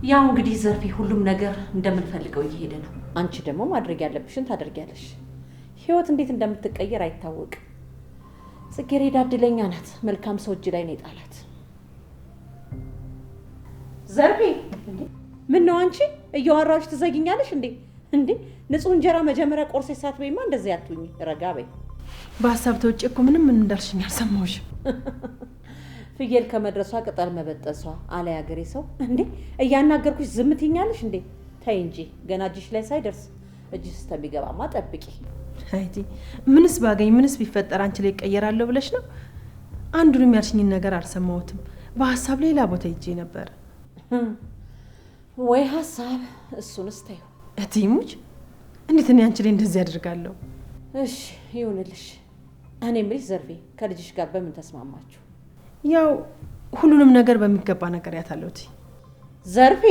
ያው እንግዲህ ዘርፌ ሁሉም ነገር እንደምንፈልገው እየሄደ ነው። አንቺ ደግሞ ማድረግ ያለብሽን ታደርጊያለሽ። ህይወት እንዴት እንደምትቀየር አይታወቅም። ጽጌረዳ እድለኛ ናት። መልካም ሰው እጅ ላይ ነው የጣላት። ዘርፌ ምን ነው አንቺ እያወራሽ ትዘጊኛለሽ እንዴ? ንጹህ እንጀራ መጀመሪያ ቆርሴ ሳትበይማ እንደዚህ አትሁኚ። ረጋ በይ። በሀሳብ ተውጭ እኮ ምንም ምን እንዳልሽኝ አልሰማሁሽም። ፍየል ከመድረሷ ቅጠል መበጠሷ አለ ያገሬ ሰው። እያናገርኩሽ ዝም ትይኛለሽ እንዴ? ተይ እንጂ ገና እጅሽ ላይ ሳይደርስ እጅሽ እስከሚገባማ ጠብቂ። አይቲ ምንስ ባገኝ ምንስ ቢፈጠር አንቺ ላይ ይቀየራለሁ ብለሽ ነው? አንዱንም ያልሽኝን ነገር አልሰማሁትም። በሀሳብ ሌላ ቦታ ሂጄ ነበር። ወይ ሀሳብ እሱንስ ተይው። እቲሙች እንዴት እኔ አንቺ ላይ እንደዚህ አድርጋለሁ? እሺ ይሁንልሽ። እኔ ምልሽ ዘርፌ ከልጅሽ ጋር በምን ተስማማችሁ? ያው ሁሉንም ነገር በሚገባ ነገር ያታለሁት። ዘርፌ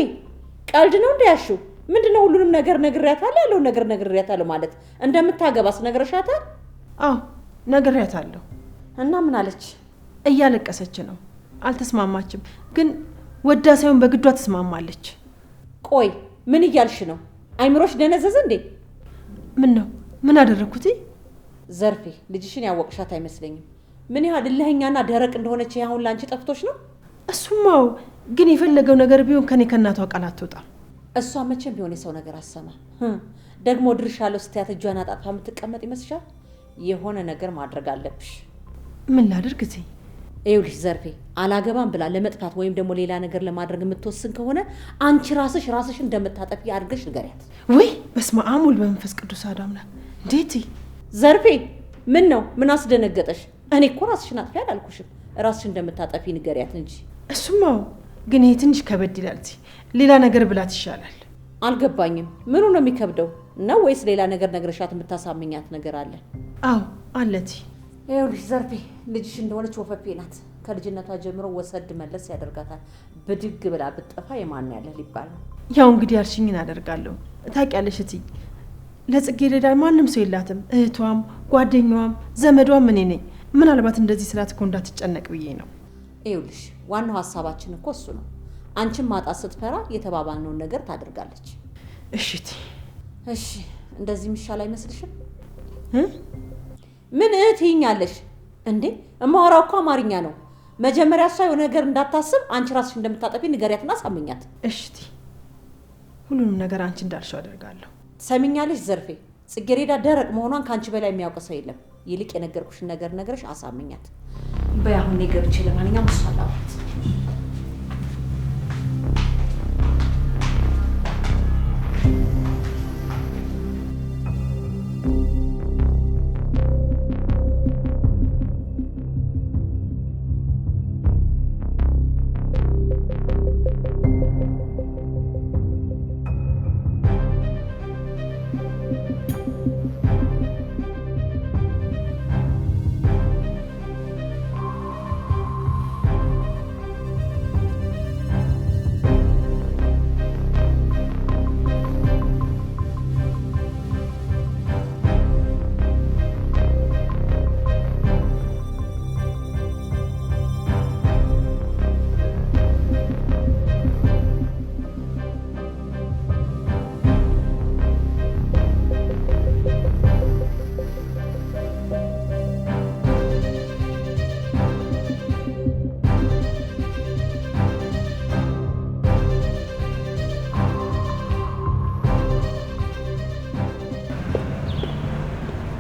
ቀልድ ነው እንዳያሽው? ምንድነው ሁሉንም ነገር ነግሬያታለሁ ያለው ነገር ነግሬያታለሁ ማለት እንደምታገባስ ነግረሻታል? አዎ ነግሬያታለሁ። እና ምን አለች? እያለቀሰች ነው። አልተስማማችም፣ ግን ወዳ ሳይሆን በግዷ ተስማማለች። ቆይ ምን እያልሽ ነው? አይምሮሽ ደነዘዘ እንዴ? ምን ነው ምን አደረኩት? ዘርፌ ልጅሽን ያወቅሻት አይመስለኝም። ምን ያህል እልህኛና ደረቅ እንደሆነች ያሁን ላንቺ ጠፍቶሽ ነው? እሱማው ግን የፈለገው ነገር ቢሆን ከኔ ከናቷ ቃል አትወጣም። እሷ መቼም ቢሆን የሰው ነገር አሰማ ደግሞ ድርሻለሁ ስትያት እጇን አጣጥፋ የምትቀመጥ ይመስልሻል? የሆነ ነገር ማድረግ አለብሽ። ምን ላድርግ? ይኸውልሽ ዘርፌ አላገባም ብላ ለመጥፋት ወይም ደግሞ ሌላ ነገር ለማድረግ የምትወስን ከሆነ አንቺ ራስሽ እንደምታጠፊ አድርገሽ ንገሪያት። ወይ በስመ አብ ወወልድ ወመንፈስ ቅዱስ አሐዱ አምላክ። እንዴት ዘርፌ ምን ነው? ምን አስደነገጠሽ? እኔ እኮ ራስሽን አጥፊ አላልኩሽም። ራስሽ እንደምታጠፊ ንገሪያት እንጂ። እሱማው ግን ይሄ ትንሽ ከበድ ይላል። ሌላ ነገር ብላት ይሻላል። አልገባኝም። ምኑ ነው የሚከብደው ነው? ወይስ ሌላ ነገር ነግረሻት የምታሳምኛት ነገር አለ? አዎ አለቲ። ይኸውልሽ ዘርፌ ልጅሽ እንደሆነች ወፈፌ ናት። ከልጅነቷ ጀምሮ ወሰድ መለስ ያደርጋታል። ብድግ ብላ ብትጠፋ የማን ያለ ሊባል ነው። ያው እንግዲህ ያልሽኝን አደርጋለሁ። ታውቂያለሽ እትዬ ለጽጌረዳ ማንም ሰው የላትም። እህቷም ጓደኛዋም ዘመዷም እኔ ነኝ። ምናልባት እንደዚህ ስላት እኮ እንዳትጨነቅ ብዬ ነው። ይኸውልሽ ዋናው ሀሳባችን እኮ እሱ ነው። አንቺም ማጣት ስትፈራ የተባባልነውን ነገር ታደርጋለች። እሺ እሺ እንደዚህ የሚሻል አይመስልሽም? ምን ትይኛለሽ እንዴ? እማወራው እኮ አማርኛ ነው። መጀመሪያ እሷ የሆነ ነገር እንዳታስብ አንቺ ራስሽ እንደምታጠፊ ንገሪያትና ሳምኛት። እሺ ሁሉንም ነገር አንቺ እንዳልሽው አደርጋለሁ። ሰሚኛለሽ ዘርፌ? ጽጌረዳ ደረቅ መሆኗን ካንቺ በላይ የሚያውቅ ሰው የለም። ይልቅ የነገርኩሽን ነገር ነግረሽ አሳምኛት። በያሁን ገብቼ ለማንኛውም እሷ አላውራት።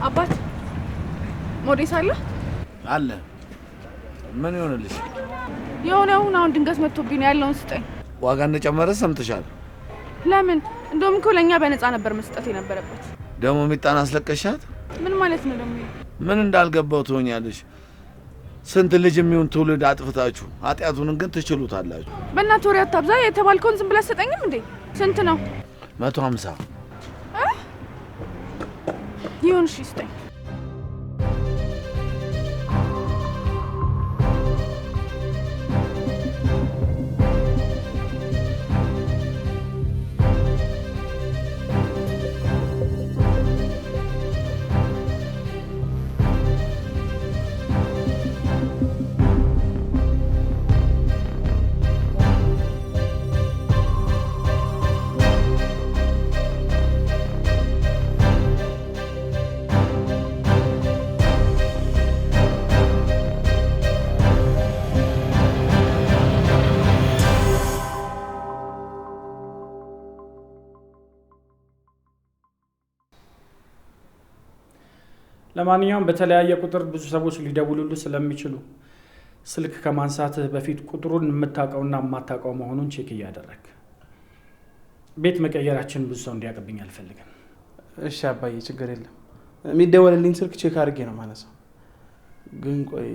አባት ሞዴስ አለ ምን ይሆንልሽ? የሆነውን ድንገት መጥቶብኝ ነው። ያለውን ስጠኝ። ዋጋ እንደጨመረ ሰምተሻል? ለምን? እንደውም እኮ ለኛ በነፃ ነበር መስጠት የነበረበት። ደግሞ ሚጣን አስለቀሻት? ምን ማለት ነው ደግሞ? ምን እንዳልገባው ትሆኛለሽ። ስንት ልጅ የሚሆን ትውልድ አጥፍታችሁ ኃጢያቱን ግን ትችሉታላችሁ። በእናትህ ወሬ አታብዛ። የተባልከውን ዝም ብለህ ሰጠኝም እንዴ? ስንት ነው? 150 ይሁን። እሺ ስጠኝ። ለማንኛውም በተለያየ ቁጥር ብዙ ሰዎች ሊደውሉልህ ስለሚችሉ ስልክ ከማንሳትህ በፊት ቁጥሩን የምታውቀውና የማታውቀው መሆኑን ቼክ እያደረግ። ቤት መቀየራችን ብዙ ሰው እንዲያውቅብኝ አልፈልግም። እሺ አባዬ ችግር የለም። የሚደወልልኝ ስልክ ቼክ አድርጌ ነው ማነሳው። ግን ቆይ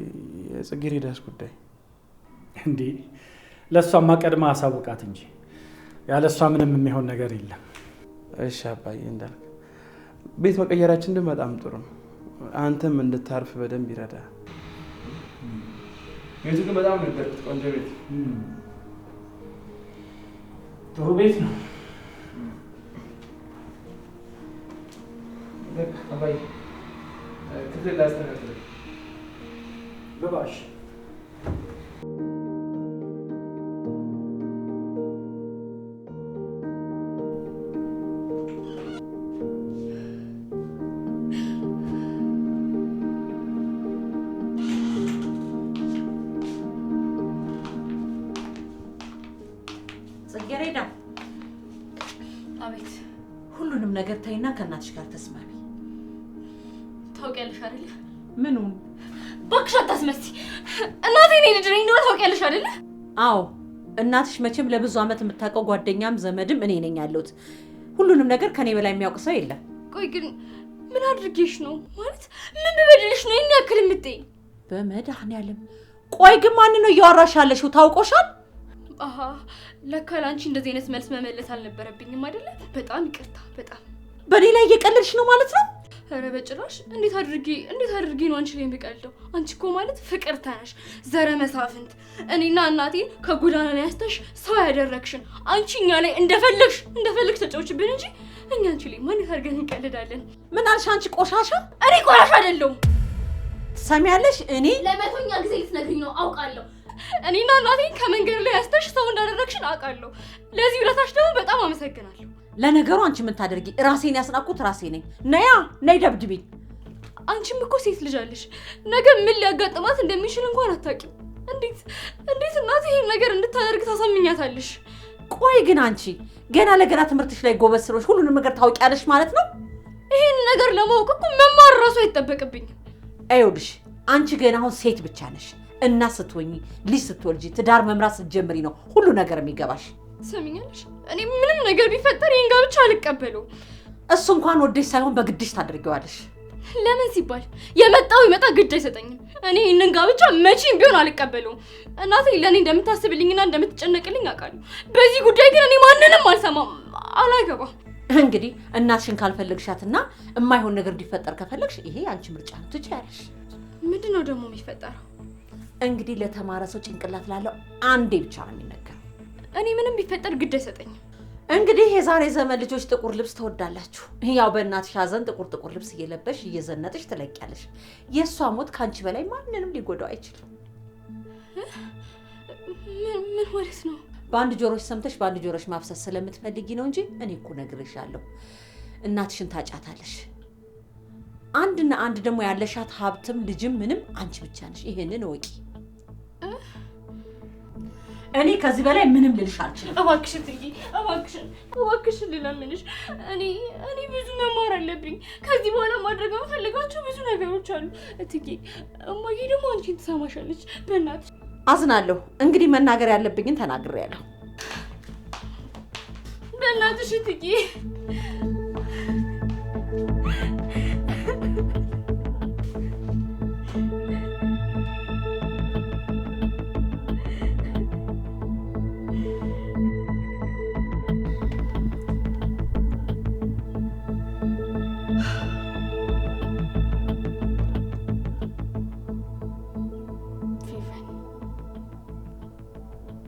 የጽጌረዳስ ጉዳይ እንዴ? ለእሷማ ቀድማ አሳውቃት እንጂ ያለ እሷ ምንም የሚሆን ነገር የለም። እሺ አባዬ እንዳልክ። ቤት መቀየራችን ግን በጣም ጥሩ ነው። አንተም እንድታርፍ በደንብ ይረዳል። ቤቱ ግን በጣም ነው የወደድኩት። ቆንጆ ቤት፣ ጥሩ ቤት ነው። አባዬ ክፍል ላስተካክል። ግባሽ። ጽጌረዳ፣ አቤት። ሁሉንም ነገር ተይና ከእናትሽ ጋር ተስማሚ። ታውቂያለሽ አይደለ? ምኑን? እባክሽ አታስመስይ። እናቴ እኔ ልጅ ነኝ እንደሆነ ታውቂያለሽ አይደለ? አዎ፣ እናትሽ መቼም ለብዙ ዓመት የምታውቀው ጓደኛም ዘመድም እኔ ነኝ ያለሁት። ሁሉንም ነገር ከኔ በላይ የሚያውቅ ሰው የለም። ቆይ ግን ምን አድርጌሽ ነው? ማለት ምን በበደልሽ ነው ይሄን ያክል የምትይ? በመድኃኒዓለም፣ ቆይ ግን ማን ነው እያወራሽ ያለሽው? ታውቆሻል? አሃ፣ ለካ ለአንቺ እንደዚህ አይነት መልስ መመለስ አልነበረብኝም አይደለ? በጣም ይቅርታ። በጣም በኔ ላይ እየቀለድሽ ነው ማለት ነው? ኧረ በጭራሽ። እንዴት አድርጌ ነው አንቺ ላይ የሚቀልደው? አንቺ እኮ ማለት ፍቅርተ ነሽ፣ ዘረ መሳፍንት፣ እኔና እናቴን ከጎዳና ላይ ያስተሽ ሰው ያደረግሽን አንቺ እኛ ላይ እንደፈለግሽ ተጫውችብን እንጂ እኛ አንቺ ላይ ማን አድርገን እንቀልዳለን? ምን አልሽ አንቺ ቆሻሻ? እኔ ቆሻሻ አይደለሁም። ትሰሚያለሽ? እኔ ለመቶኛ ጊዜ ልትነግሪኝ ነው አውቃለሁ። እኔና እናቴን ከመንገድ ላይ ያስተሽ ሰው እንዳደረግሽን አውቃለሁ። ለዚህ ውለታሽ ደግሞ በጣም አመሰግናለሁ። ለነገሩ አንቺ ምን ታደርጊ? ራሴን ያስናኩት ራሴ ነኝ። ነይ ደብድቢኝ። አንቺም እኮ ሴት ልጅ አለሽ። ነገ ምን ሊያጋጥማት እንደሚችል እንኳን አታውቂም። እንዴት እናቴ ይሄን ነገር እንድታደርግ ታሳምኛታለሽ? ቆይ ግን አንቺ ገና ለገና ትምህርትሽ ላይ ጎበዝ ስለሆንሽ ሁሉንም ነገር ታውቂያለሽ ማለት ነው? ይሄን ነገር ለማወቅ እኮ መማር ራሱ አይጠበቅብኝም። አይውልሽ፣ አንቺ ገና አሁን ሴት ብቻ ነሽ። እናት ስትሆኚ፣ ልጅ ስትወልጂ፣ ትዳር መምራት ስትጀምሪ ነው ሁሉ ነገር የሚገባሽ። ሰሚኛለሽ? እኔ ምንም ነገር ቢፈጠር ይሄን ጋብቻ አልቀበለው። እሱ እንኳን ወደሽ ሳይሆን በግድሽ ታደርጊዋለሽ። ለምን ሲባል የመጣው ይመጣ ግድ አይሰጠኝም። እኔ ይህንን ጋብቻ መቼም ቢሆን አልቀበለውም። እናቴ ለእኔ እንደምታስብልኝና እንደምትጨነቅልኝ አውቃለሁ። በዚህ ጉዳይ ግን እኔ ማንንም አልሰማም፣ አላገባም። እንግዲህ እናትሽን ካልፈለግሻትና የማይሆን ነገር እንዲፈጠር ከፈለግሽ ይሄ አንቺ ምርጫ ነው፣ ትችያለሽ። ምንድን ነው ደግሞ የሚፈጠረው? እንግዲህ ለተማረ ሰው ጭንቅላት ላለው አንዴ ብቻ ነው የሚነገረው። እኔ ምንም ቢፈጠር ግድ አይሰጠኝም። እንግዲህ የዛሬ ዘመን ልጆች ጥቁር ልብስ ትወዳላችሁ። ያው በእናትሽ ሐዘን ጥቁር ልብስ እየለበሽ እየዘነጥሽ ትለቂያለሽ። የእሷ ሞት ከአንቺ በላይ ማንንም ሊጎዳው አይችልም። ምን ማለት ነው? በአንድ ጆሮሽ ሰምተሽ በአንድ ጆሮሽ ማፍሰስ ስለምትፈልጊ ነው እንጂ እኔ እኮ ነግሬሻለሁ። እናትሽን ታጫታለሽ። አንድና አንድ ደግሞ ያለሻት ሀብትም ልጅም ምንም አንቺ ብቻ ነሽ። ይሄንን ወቂ። እኔ ከዚህ በላይ ምንም ልልሽ አልችልም። እባክሽ ትይ፣ እባክሽን ልለምንሽ። እኔ ብዙ መማር አለብኝ። ከዚህ በኋላ ማድረግ የምፈልጋቸው ብዙ ነገሮች አሉ እትዬ። እማዬ ደግሞ አንቺን ትሰማሻለች። በእናትሽ አዝናለሁ። እንግዲህ መናገር ያለብኝን ተናግሬያለሁ። በእናትሽ እትዬ።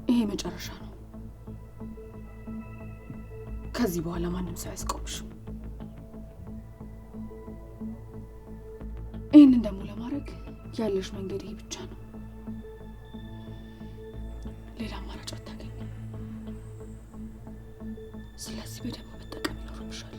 ይሄ መጨረሻ ነው። ከዚህ በኋላ ማንም ሰው አያስቆምሽም። ይህንን ደግሞ ለማድረግ ያለሽ መንገድ ይሄ ብቻ ነው። ሌላ አማራጭ አታገኝም። ስለዚህ በደንብ መጠቀም ይኖርብሻል።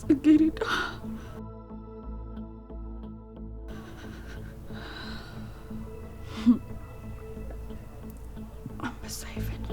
ጽጌረዳ አንበሳ ይፈን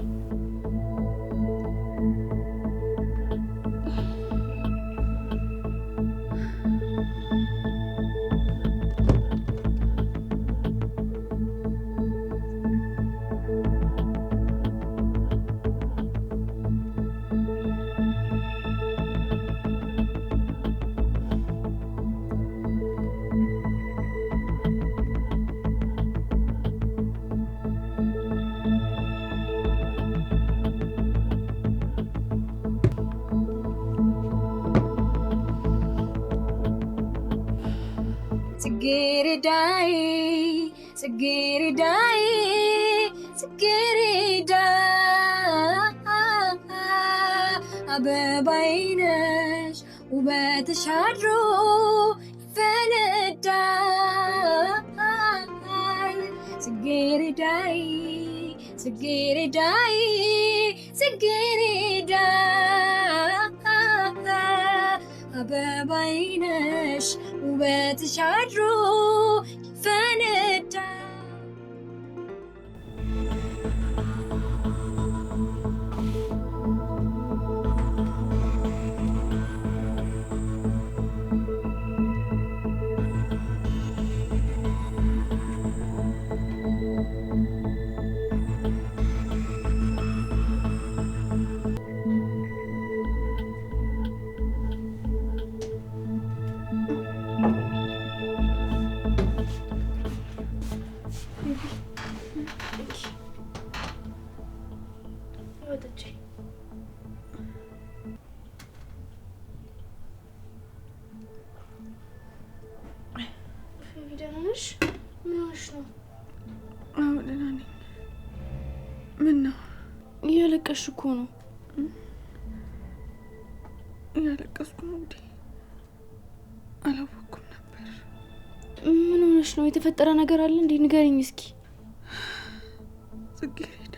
ጽጌረዳዬ ጽጌረዳዬ ጽጌረዳ አበባዬ ነሽ ውበትሽ አድሮ ይፈነዳል ጽጌረዳዬ ጽጌረዳዬ ጽጌረዳ አበባዬ ነሽ ውበትሽ አድሮ ይፈነዳል እያለቀስሽ እኮ ነው። እያለቀስኩ ነው እንዴ? አላወኩም ነበር። ምን ሆነሽ ነው? የተፈጠረ ነገር አለ እንዴ? ንገሪኝ እስኪ። ጽጌረዳ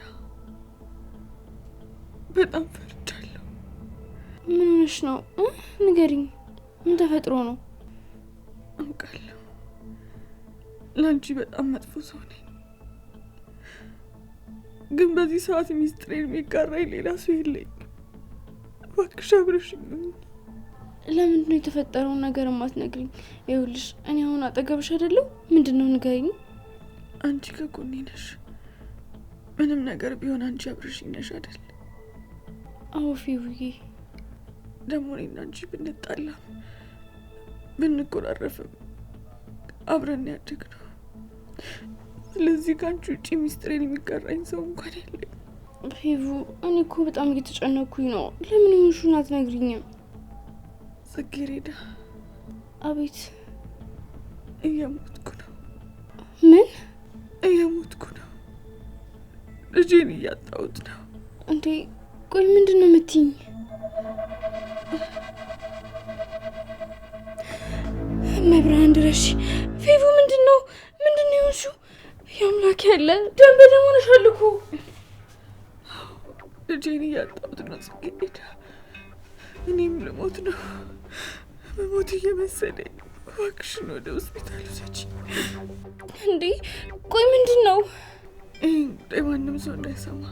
በጣም ፈርቻለሁ። ምን ሆነሽ ነው? ንገሪኝ። ምን ተፈጥሮ ነው? አውቃለሁ ላንቺ በጣም መጥፎ ሰው ነኝ፣ ግን በዚህ ሰዓት ሚስጥሬን የሚጋራኝ ሌላ ሰው የለኝም። እባክሽ አብረሽኝ። ለምንድን ነው የተፈጠረውን ነገር የማትነግሪኝ? ይኸውልሽ እኔ አሁን አጠገብሽ አይደለሁ። ምንድን ነው ንገሪኝ። አንቺ ከጎኔ ነሽ። ምንም ነገር ቢሆን አንቺ አብረሽኝ ነሽ አይደል? አዎ ፊውዬ። ደግሞ እኔና አንቺ ብንጣላም ብንኮራረፍም አብረን ያደግነው። ስለዚህ ከአንቺ ውጭ ሚስጥሬን የሚጋራኝ ሰው እንኳን የለኝም። ፊቡ፣ እኔ እኮ በጣም እየተጨነኩኝ ነው። ለምን ሆንሹን አትነግሪኝም? ጽጌረዳ። አቤት። እየሞትኩ ነው። ምን? እየሞትኩ ነው። ልጄን እያጣሁት ነው። እንዴ ቆይ ምንድን ነው የምትይኝ? መብራን ድረሽ። ፊቡ ምንድን ነው የሆንሽው? የአምላክ ያለ ደም በደም ሆነሻል እኮ። ልጄን እያጣሁት ነው ጽጌረዳ። እኔም ልሞት ነው። መሞት እየመሰለኝ። እባክሽን ወደ ሆስፒታል ውሰጂኝ። እንዴ ቆይ ምንድን ነው? ይህን ጉዳይ ማንም ሰው እንዳይሰማ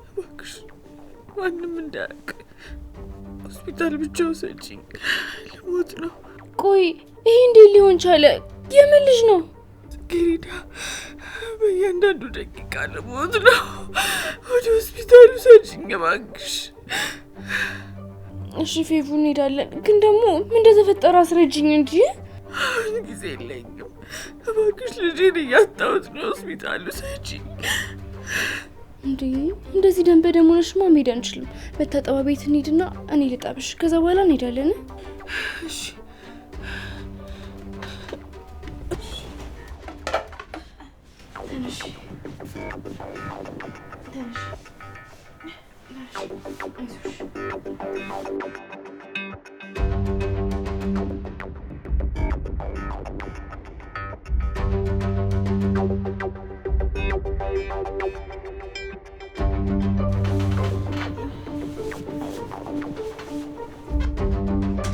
እባክሽ፣ ማንም እንዳያውቅ። ሆስፒታል ብቻ ውሰጂኝ። ልሞት ነው። ቆይ ይሄ እንዴት ሊሆን ቻለ? የምን ልጅ ነው? ጽጌረዳ፣ በእያንዳንዱ ደቂቃ ልሞት ነው። ወደ ሆስፒታል ውሰጂኝ እባክሽ። እሺ ፌቡ፣ እንሄዳለን። ግን ደግሞ ምን እንደተፈጠረ አስረጅኝ እንጂ። አሁን ጊዜ የለኝም እባክሽ። ልጄን እያጣሁት ነው። ሆስፒታል ውሰጂኝ። እንዴ እንደዚህ ደም በደም ሆነሽማ መሄድ አንችልም። መታጠቢያ ቤት እንሂድና እኔ ልጣብሽ፣ ከዛ በኋላ እንሄዳለን። እሺ።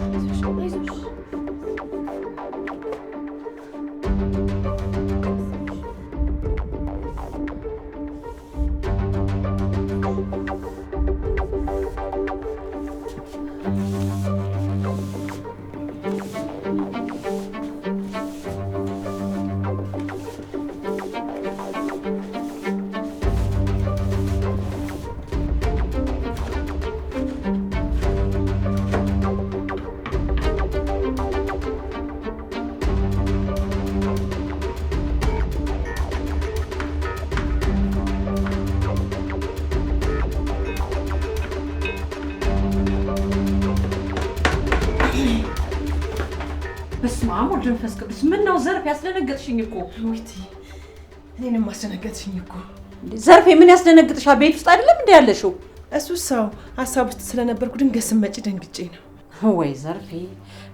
አይዞሽ ወልድ መንፈስ ቅዱስ ምን ነው ዘርፍ ያስደነገጥሽኝ እኮ። ወይቴ እኔንም አስደነገጥሽኝ እኮ። ዘርፌ ምን ያስደነግጥሻል? ቤት ውስጥ አይደለም እንዴ ያለሽው? እሱ ሰው ሀሳብ ውስጥ ስለነበርኩ ድንገት ስመጪ ደንግጬ ነው። ወይ ዘርፌ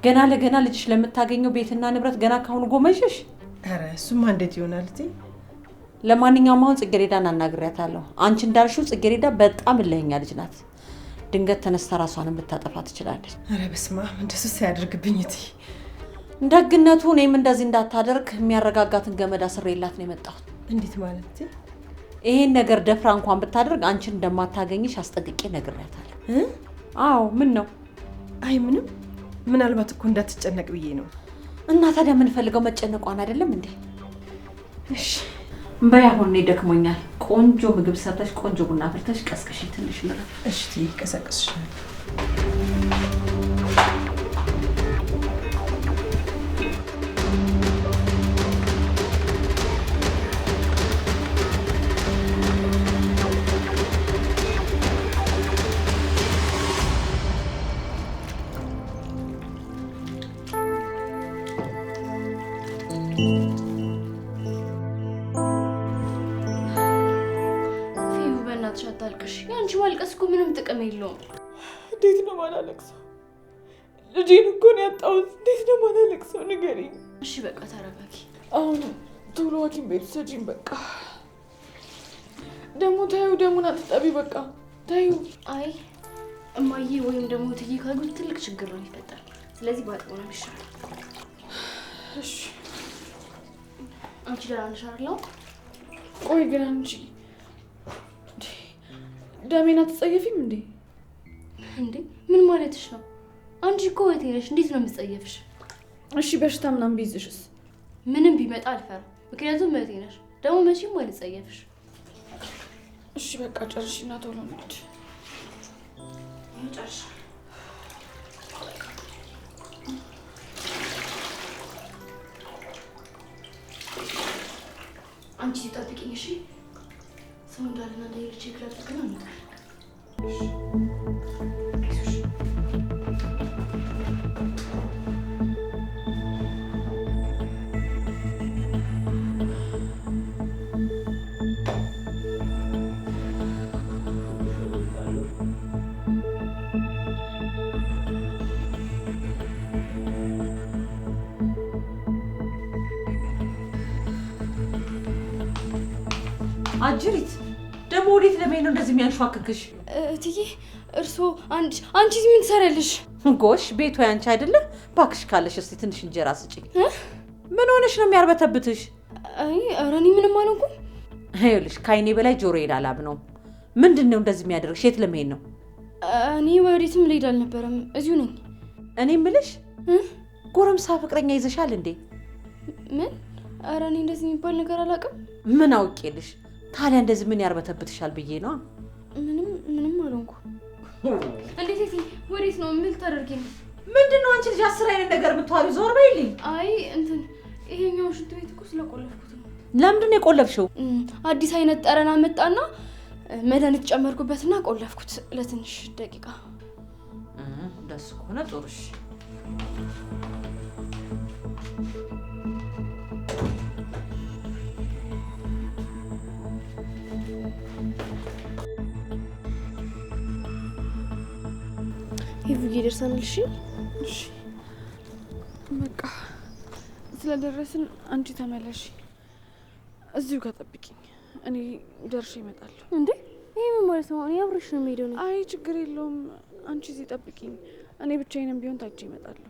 ገና ለገና ልጅሽ ለምታገኘው ቤትና ንብረት ገና ካሁኑ ጎመዥሽ። ኧረ እሱማ እንዴት ይሆናል እቴ? ለማንኛውም አሁን ጽጌሬዳን አናግሬያታለሁ። አንቺ እንዳልሽው ጽጌሬዳ በጣም እልኸኛ ልጅ ናት። ድንገት ተነስታ ራሷን ልታጠፋ ትችላለች። ኧረ በስመ አብ እንደሱ ሳያደርግብኝ እቴ። ደግነቱ እኔም እንደዚህ እንዳታደርግ የሚያረጋጋትን ገመድ አስሬላት ነው የመጣሁት። እንዴት ማለት እቴ? ይሄን ነገር ደፍራ እንኳን ብታደርግ አንቺን እንደማታገኝሽ አስጠንቅቄ ነግሬያታለሁ። አዎ ምን ነው? አይ ምንም፣ ምናልባት እኮ እንዳትጨነቅ ብዬ ነው። እና ታዲያ የምንፈልገው መጨነቋን አይደለም እንዴ? እሺ በይ አሁን እኔ ደክሞኛል። ቆንጆ ምግብ ሰርተሽ ቆንጆ ቡና አፍልተሽ ቀስቅሽ ትንሽ ነው። እሺ ቀሰቅስሻለሁ። አታልቅሽ። ያንቺ ማልቀስ እኮ ምንም ጥቅም የለውም። እንዴት ነው ማላለቅሰው? ልጄን እኮ ነው ያጣሁት። እንዴት ነው ማላለቅሰው? ንገሪኝ። እሺ በቃ ተረጋጊ። አሁን ቶሎ ሐኪም ቤት ሰጂኝ። በቃ ደግሞ ታዩ ደሙን አትጠቢ። በቃ ታዩ። አይ እማዬ ወይም ደግሞ ትዬ ካሉ ትልቅ ችግር ነው የሚፈጠር። ስለዚህ ባጥቦ ነው የሚሻለው። እሺ አንቺ ደህና ነሽ አይደል? ቆይ ግን አንቺ ደሜን አትጸየፊም እንዴ? እንዴ ምን ማለትሽ ነው? አንቺ እኮ እህቴ ነሽ። እንዴት ነው የምትጸየፍሽ? እሺ በሽታ ምናምን ቢይዝሽስ? ምንም ቢመጣ አልፈራም። ምክንያቱም እህቴ ነሽ። ደግሞ መቼም አልጸየፍሽ። እሺ በቃ ጨርሽና ቶሎ እንሂድ። ጨርሽ። አንቺ ጠብቂኝ እሺ? ሰው እንዳለና እንዳይልሽ ይክላል ግን አንተ አጅሪት ደግሞ ወዴት ለመሄድ ነው እንደዚህ የሚያንሿክክሽ? እትዬ እርስዎ አንቺ ምን ትሰሪያለሽ? ጎሽ ቤቱ ያንቺ አይደለ? እባክሽ ካለሽ እስቲ ትንሽ እንጀራ ስጪኝ። ምን ሆነሽ ነው የሚያርበተብትሽ? አይ ኧረ እኔ ምንም አልሆንኩም። ይኸውልሽ ከዓይኔ በላይ ጆሮዬን አላምነውም። ምንድን ነው እንደዚህ የሚያደርግሽ? የት ለመሄድ ነው? እኔ ወዴትም ልሄድ አልነበረም፣ እዚሁ ነኝ። እኔ የምልሽ ጎረምሳ ፍቅረኛ ይዘሻል እንዴ? ምን? ኧረ እኔ እንደዚህ የሚባል ነገር አላውቅም። ምን አውቄልሽ? ታዲያ እንደዚህ ምን ያርበተብትሻል ብዬ ነው። ምንም አልሆንኩ። እንዴት እቴ ወዴት ነው? ምን ታደርጊ ነው? ምንድነው አንቺ ልጅ 10 አይነት ነገር የምትዋሪው? ዞር በይልኝ። አይ ይሄኛው ሽንት ቤት እኮ ስለቆለፍኩት ነው። ለምንድን ነው የቆለፍሽው? አዲስ አይነት ጠረና መጣና መድኃኒት ጨመርኩበትና ቆለፍኩት ለትንሽ ደቂቃ። እንደሱ ከሆነ ጥሩሽ። ይሁን ይደርሰናል። እሺ በቃ ስለደረስን አንቺ ተመለሺ፣ እዚሁ ከጠብቂኝ፣ እኔ ደርሼ እመጣለሁ። እንዴ ይሄ ምን ማለት ነው? እኔ አብሬሽ ነው የምሄደው። አይ ችግር የለውም፣ አንቺ እዚህ ጠብቂኝ፣ እኔ ብቻዬንም ቢሆን ታጅ እመጣለሁ።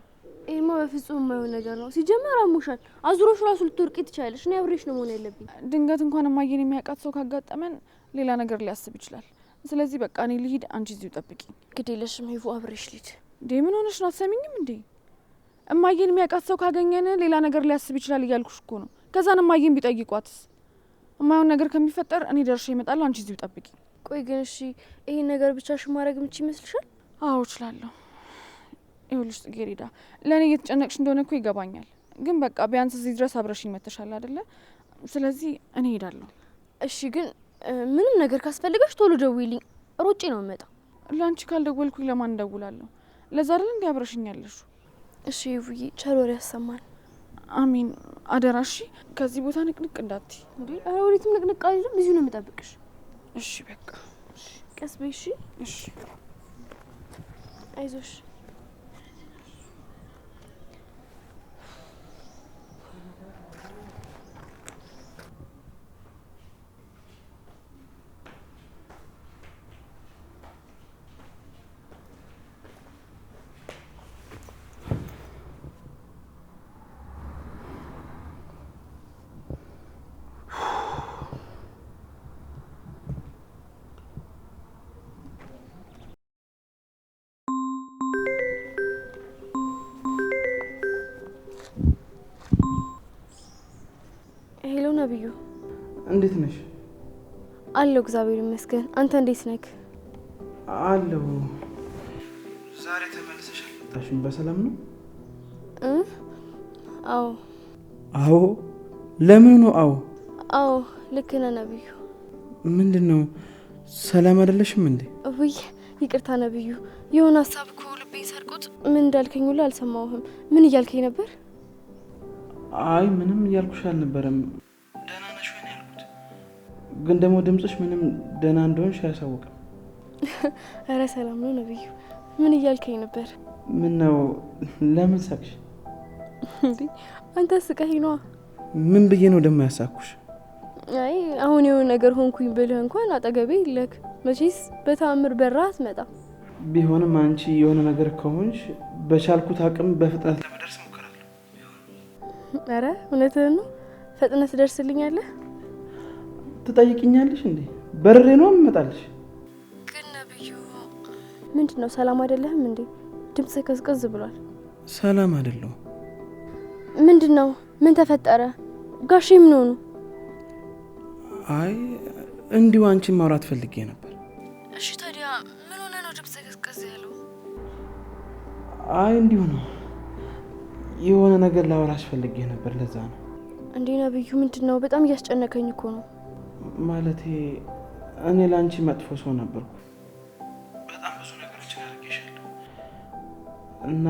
ይሄማ በፍጹም የማይሆን ነገር ነው። ሲጀመር አሞሻል፣ አዙሮሽ ራሱ ልትወርቂ ትችያለሽ። እኔ አብሬሽ ነው መሆን ያለብኝ። ድንገት እንኳን እማዬን የሚያውቃት ሰው ካጋጠመን ሌላ ነገር ሊያስብ ይችላል። ስለዚህ በቃ እኔ ልሂድ፣ አንቺ እዚሁ ጠብቂኝ። ግድ የለሽም ሂቡ፣ አብሬሽ ልሂድ። እንዴ ምን ሆነሽ ነው? አትሰሚኝም እንዴ? እማዬን የሚያውቃት ሰው ካገኘን ሌላ ነገር ሊያስብ ይችላል እያልኩሽ እኮ ነው። ከዛን እማዬን ቢጠይቋትስ? የማይሆን ነገር ከሚፈጠር እኔ ደርሼ እመጣለሁ፣ አንቺ እዚሁ ጠብቂኝ። ቆይ ግን እሺ ይሄን ነገር ብቻሽን ማድረግ የምችል ይመስልሻል? አዎ እችላለሁ። ይኸውልሽ ጽጌረዳ፣ ለእኔ እየተጨነቅሽ እንደሆነ እኮ ይገባኛል። ግን በቃ ቢያንስ እዚህ ድረስ አብረሽኝ መተሻል አይደለ? ስለዚህ እኔ ሄዳለሁ። እሺ ግን ምንም ነገር ካስፈልገሽ ቶሎ ደውይልኝ፣ ሮጬ ነው የምመጣው። ለአንቺ ካልደወልኩኝ ለማን እደውላለሁ? ለዛ አይደል እንዲ አብረሽኝ ያለሽው? እሺ ይቡዬ፣ ቸር ወሬ ያሰማል። አሚን አደራሽ ከዚህ ቦታ ንቅንቅ እንዳትይ እንዴ። ኧረ ወዴትም ንቅንቅ አይደለም፣ እዚሁ ነው የምጠብቅሽ። እሺ በቃ ቀስ በይ እሺ። እሺ አይዞሽ። ሄሎ ነብዩ፣ እንዴት ነሽ? አለሁ እግዚአብሔር ይመስገን። አንተ እንዴት ነህ? አለሁ። ዛሬ ተመልሰሽ አልመጣሽም? በሰላም ነው? አዎ። አዎ? ለምን ነው አዎ? አዎ ልክ ነህ ነብዩ። ምንድን ነው ሰላም አይደለሽም እንዴ? ውይ ይቅርታ ነብዩ፣ የሆነ ሀሳብ እኮ ልቤን ሰርቆት ምን እንዳልከኝ ሁሉ አልሰማሁህም። ምን እያልከኝ ነበር? አይ ምንም እያልኩሽ አልነበረም። ደህና ነሽ ወይ ነው ያልኩት። ግን ደግሞ ድምፅሽ ምንም ደህና እንደሆንሽ አያሳውቅም። ኧረ ሰላም ነው ነብዩ። ምን እያልከኝ ነበር? ምን ነው ለምን ሳቅሽ? እንዴ አንተ ስቀኝ ነዋ። ምን ብዬ ነው ደግሞ ያሳኩሽ? አይ አሁን የሆነ ነገር ሆንኩኝ ብልህ እንኳን አጠገቤ የለክ። መቼስ በተአምር በራ አትመጣ። ቢሆንም አንቺ የሆነ ነገር ከሆንሽ በቻልኩት አቅም በፍጥነት ለመድረስ እሞክራለሁ። ኧረ እውነትህን ነው? ፈጥነት ትደርስልኛለህ? ትጠይቅኛለሽ እንዴ? በርሬ ነው እመጣልሽ። ግን ነብዩ ምንድን ነው ሰላም አይደለህም እንዴ? ድምፅህ ቀዝቀዝ ብሏል። ሰላም አይደለሁም። ምንድን ነው? ምን ተፈጠረ? ጋሼ ምን ሆኑ? አይ እንዲሁ አንቺን ማውራት ፈልጌ ነበር። እሺ ታዲያ ምን ሆነ ነው ድምፅህ ቀዝቀዝ ያለው? አይ እንዲሁ ነው። የሆነ ነገር ላወራሽ ፈልጌ ነበር፣ ለዛ ነው። እንዴ ነብዩ ምንድን ነው? በጣም እያስጨነቀኝ እኮ ነው። ማለቴ እኔ ለአንቺ መጥፎ ሰው ነበርኩ። በጣም ብዙ ነገሮችን አድርጌሻለሁ እና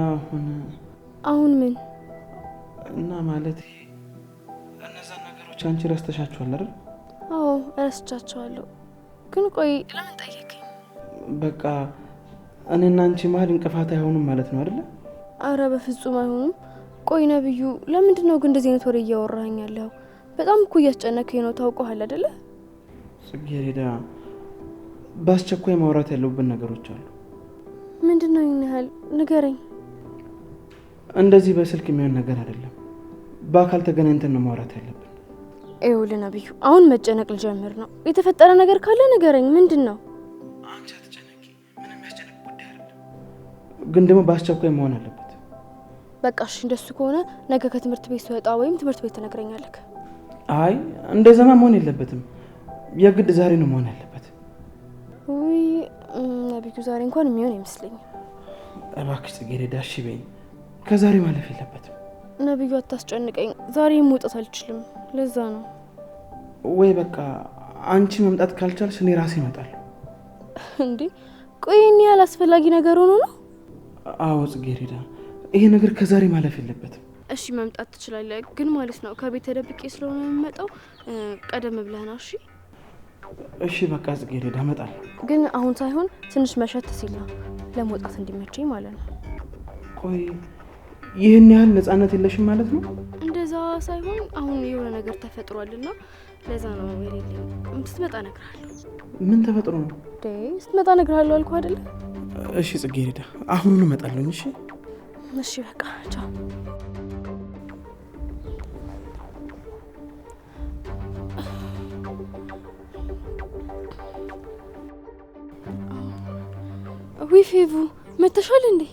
አሁን ምን እና ማለቴ እነዛን ነገሮች አንቺ ረስተሻቸዋል አይደል? አዎ እረስቻቸዋለሁ። ግን ቆይ ለምን ጠየቀኝ? በቃ እኔና አንቺ መሀል እንቅፋት አይሆኑም ማለት ነው አይደለ? አረ በፍጹም አይሆኑም። ቆይ ነብዩ ለምንድን ነው ግን እንደዚህ አይነት ወሬ እያወራኸኝ ያለው? በጣም እኮ እያስጨነቀኝ ነው። ታውቀዋል አይደለ? ጽጌረዳ፣ በአስቸኳይ ማውራት ያለብን ነገሮች አሉ። ምንድን ነው ይህን ያህል? ንገረኝ። እንደዚህ በስልክ የሚሆን ነገር አይደለም። በአካል ተገናኝተን ነው ማውራት ያለብን። ይኸውልህ ነብዩ፣ አሁን መጨነቅ ልጀምር ነው። የተፈጠረ ነገር ካለ ንገረኝ። ምንድን ነው? አንቺ አትጨነቂ፣ ምንም ያስጨንቅ ጉዳይ አይደለም። ግን ደግሞ በአስቸኳይ መሆን አለበት። በቃ እሺ፣ እንደሱ ከሆነ ነገ ከትምህርት ቤት ስወጣ ወይም ትምህርት ቤት ትነግረኛለህ። አይ እንደዛማ መሆን የለበትም። የግድ ዛሬ ነው መሆን ያለበት። ውይ ነብዩ፣ ዛሬ እንኳን የሚሆን አይመስለኝም። እባክሽ ጽጌረዳ እሺ በይኝ። ከዛሬ ማለፍ የለበትም። ነብዩ አታስጨንቀኝ። ዛሬ መውጣት አልችልም። ለዛ ነው። ወይ በቃ አንቺ መምጣት ካልቻልሽ እኔ ራሴ እመጣለሁ። እንዴ ቆይ እኔ ያህል አስፈላጊ ነገር ሆኖ ነው? አዎ ጽጌረዳ፣ ይሄ ነገር ከዛሬ ማለፍ የለበትም። እሺ መምጣት ትችላለህ፣ ግን ማለት ነው ከቤት ተደብቄ ስለሆነ የምመጣው ቀደም ብለህ ነው። እሺ እሺ በቃ ጽጌረዳ እመጣለሁ። ግን አሁን ሳይሆን ትንሽ መሸት ሲል ነው ለመውጣት እንዲመቸኝ ማለት ነው። ቆይ ይህን ያህል ነፃነት የለሽም ማለት ነው? እንደዛ ሳይሆን አሁን የሆነ ነገር ተፈጥሯልና ለዛ ነው የሌለኝ። ስትመጣ እነግርሃለሁ። ምን ተፈጥሮ ነው? ስትመጣ እነግርሃለሁ አልኩህ አይደለ? እሺ ጽጌረዳ፣ አሁኑን እመጣለሁ። እሺ እሺ በቃ ቻው። ዊ ፌቡ መተሻል እንዴ?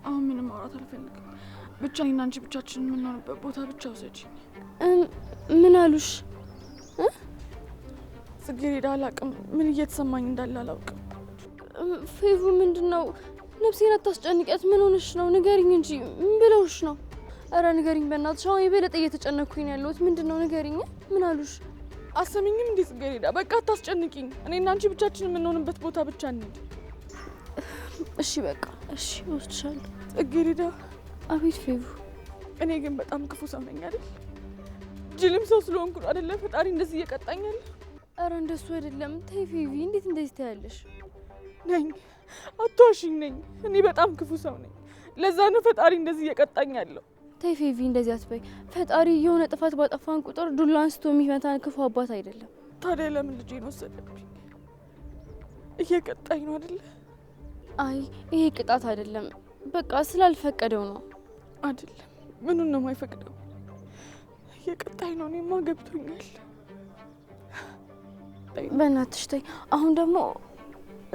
አሁን ምንም ማውራት አልፈልግም። ብቻ እኔና አንቺ ብቻችን የምንሆንበት ቦታ ብቻ ውሰጂ። ምን አሉሽ? ጽጌረዳ አላውቅም፣ ምን እየተሰማኝ እንዳለ አላውቅም። ፌቡ ምንድን ነው? ነፍሴን አታስጨንቂያት። ምን ሆነሽ ነው? ንገሪኝ እንጂ ምን ብለውሽ ነው? ኧረ ንገሪኝ በእናትሽ። አሁን የበለጠ እየተጨነኩኝ ነው ያለሁት። ምንድን ነው ንገሪኝ። ምን አሉሽ? አሰሚኝም እንዴ ጽጌረዳ? በቃ አታስጨንቂኝ። እኔና አንቺ ብቻችን የምንሆንበት ቦታ ብቻ እንሂድ። እሺ በቃ እሺ፣ እወስድሻለሁ። ጽጌረዳ። አቤት ፌቡ። እኔ ግን በጣም ክፉ ሰው ነኝ አይደል? ጅልም ሰው ስለሆንኩ አይደለ ፈጣሪ እንደዚህ እየቀጣኛል? አረ እንደሱ አይደለም። ተይ ፌቪ፣ እንዴት እንደዚህ ታያለሽ? ነኝ አትዋሽኝ ነኝ። እኔ በጣም ክፉ ሰው ነኝ። ለዛ ነው ፈጣሪ እንደዚህ እየቀጣኛለሁ። ተይ ፌቪ፣ እንደዚህ አትበይ። ፈጣሪ የሆነ ጥፋት ባጠፋን ቁጥር ዱላ አንስቶ የሚመታን ክፉ አባት አይደለም። ታዲያ ለምን ልጄን ወሰደብኝ? እየቀጣኝ ነው አይደለ? አይ ይሄ ቅጣት አይደለም፣ በቃ ስላልፈቀደው ነው። አይደለም፣ ምኑን ነው የማይፈቅደው? እየቀጣኝ ነው። እኔማ ገብቶኛል። በእናትሽ ተይ። አሁን ደግሞ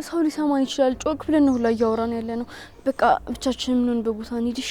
ሰው ሊሰማን ይችላል። ጮክ ብለን ነው ሁላ እያወራን ያለ ነው። በቃ ብቻችንን ምን በቦታ እንሂድ። እሺ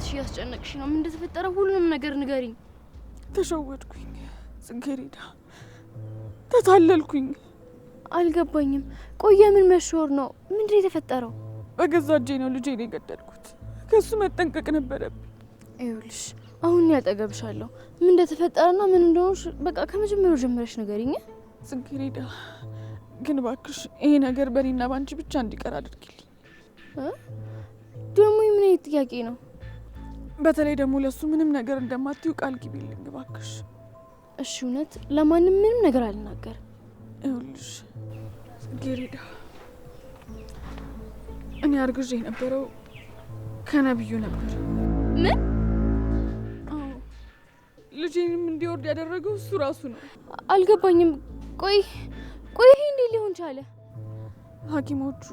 እያስጨነቅሽ ነው። ምን እንደተፈጠረ ሁሉንም ነገር ንገሪኝ። ተሸወድኩኝ ጽጌረዳ፣ ተታለልኩኝ። አልገባኝም። ቆየ ምን መሽወር ነው? ምንድን የተፈጠረው? በገዛ እጄ ነው ልጄን የገደልኩት። ከሱ መጠንቀቅ ነበረብኝ። ይኸውልሽ አሁን ያጠገብሻለሁ። ምን እንደተፈጠረና ምን እንደሆንሽ በቃ ከመጀመሪያው ጀምረሽ ንገሪኝ ጽጌረዳ። ግን እባክሽ ይሄ ነገር በእኔና ባንቺ ብቻ እንዲቀር አድርጊልኝ። ደግሞ ምን አይነት ጥያቄ ነው? በተለይ ደግሞ ለሱ ምንም ነገር እንደማትዩ ቃል ግቢልኝ እባክሽ። እሺ እውነት ለማንም ምንም ነገር አልናገር። ይኸውልሽ ጽጌረዳ፣ እኔ አርግዤ የነበረው ከነብዩ ነበር። ምን? አዎ፣ ልጄንም እንዲወርድ ያደረገው እሱ ራሱ ነው። አልገባኝም። ቆይ ይሄ እንዴት ሊሆን ቻለ? ሐኪሞቹ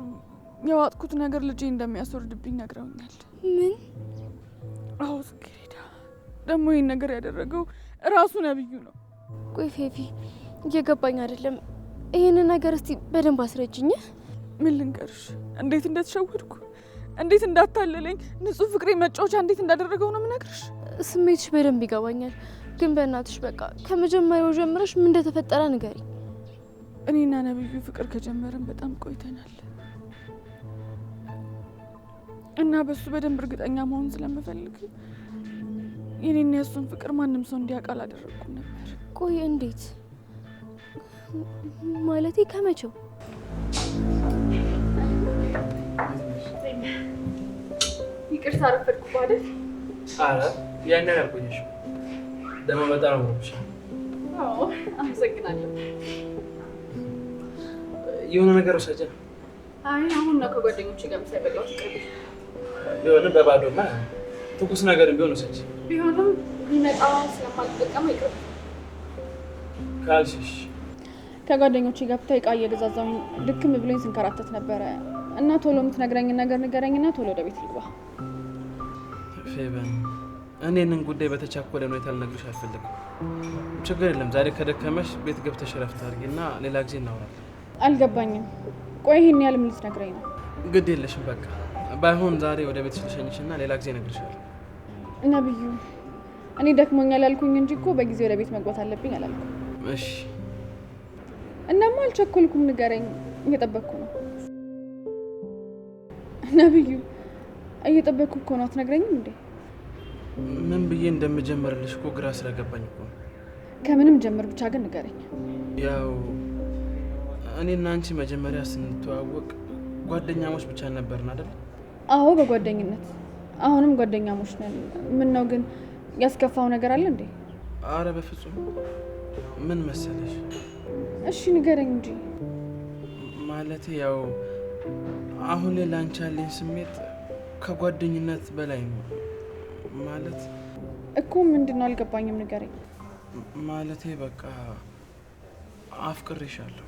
ያዋጥኩት ነገር ልጄ እንደሚያስወርድብኝ ነግረውኛል። ምን? አዎ ጽጌረዳ፣ ደግሞ ይህን ነገር ያደረገው ራሱ ነብዩ ነው። ቆይ ፌቪ፣ እየገባኝ አይደለም። ይህንን ነገር እስቲ በደንብ አስረጅኝ። ምን ልንገርሽ? እንዴት እንደተሸወድኩ፣ እንዴት እንዳታለለኝ፣ ንጹህ ፍቅሬ መጫወቻ እንዴት እንዳደረገው ነው የምነግርሽ። ስሜትሽ በደንብ ይገባኛል። ግን በእናትሽ በቃ ከመጀመሪያው ጀምረሽ ምን እንደተፈጠረ ንገሪ። እኔና ነብዩ ፍቅር ከጀመረን በጣም ቆይተናል እና በሱ በደንብ እርግጠኛ መሆን ስለምፈልግ የኔና የሱን ፍቅር ማንም ሰው እንዲያውቅ አላደረኩም ነበር። ቆይ እንዴት? ማለቴ ከመቼው? ይቅርታ አረፈድኩ አይደል? አረ ያን ያልኩኝሽ ደግሞ በጣም ነው። አዎ አመሰግናለሁ። የሆነ ነገር ወሰጀ። አይ አሁን ነው ከጓደኞቼ ጋር ሳይበቃው ትቀር ቢሆንም በባዶማ ትኩስ ነገር ቢሆን ወሰጀ። ቢሆንም ሊመጣ ስለማልጠቀም አይቀርም ካልሽሽ። ከጓደኞቼ ጋር ብታይ ዕቃ እየገዛዛሁኝ ድክም ብሎኝ ስንከራተት ነበረ እና ቶሎ የምትነግረኝን ነገር ንገረኝና ቶሎ ወደ ቤት ልግባ። ፌበን፣ እኔንን ጉዳይ በተቻኮለ ሁኔታ ልነግርሽ አልፈልግም። ችግር የለም፣ ዛሬ ከደከመሽ ቤት ገብተሽ እረፍት አድርጊና ሌላ ጊዜ እናወራለን። አልገባኝም። ቆይ ይሄን ያህል ምን ልትነግረኝ ነው? ግድ የለሽም በቃ። ባይሆን ዛሬ ወደ ቤት ልሸኝሽና ሌላ ጊዜ እነግርሻለሁ። ነብዩ፣ እኔ ደክሞኛል አልኩኝ እንጂ እኮ በጊዜ ወደ ቤት መግባት አለብኝ አላልኩም። እሺ። እናማ አልቸኮልኩም፣ ንገረኝ። እየጠበቅኩ ነው። ነብዩ፣ እየጠበቅኩ እኮ ነው። አትነግረኝም እንዴ? ምን ብዬ እንደምጀምርልሽ እኮ ግራ ስለገባኝ እኮ። ከምንም ጀምር፣ ብቻ ግን ንገረኝ። ያው እኔና አንቺ መጀመሪያ ስንተዋወቅ ጓደኛሞች ብቻ ነበርን አይደል? አዎ በጓደኝነት አሁንም ጓደኛሞች ነን። ምን ነው ግን ያስከፋው ነገር አለ እንዴ? አረ በፍጹም። ምን መሰለሽ? እሺ ንገረኝ እንጂ። ማለቴ ያው አሁን ላይ ላንቺ ያለኝ ስሜት ከጓደኝነት በላይ ነው። ማለት እኮ ምንድነው? አልገባኝም፣ ንገረኝ። ማለቴ በቃ አፍቅሬሻለሁ።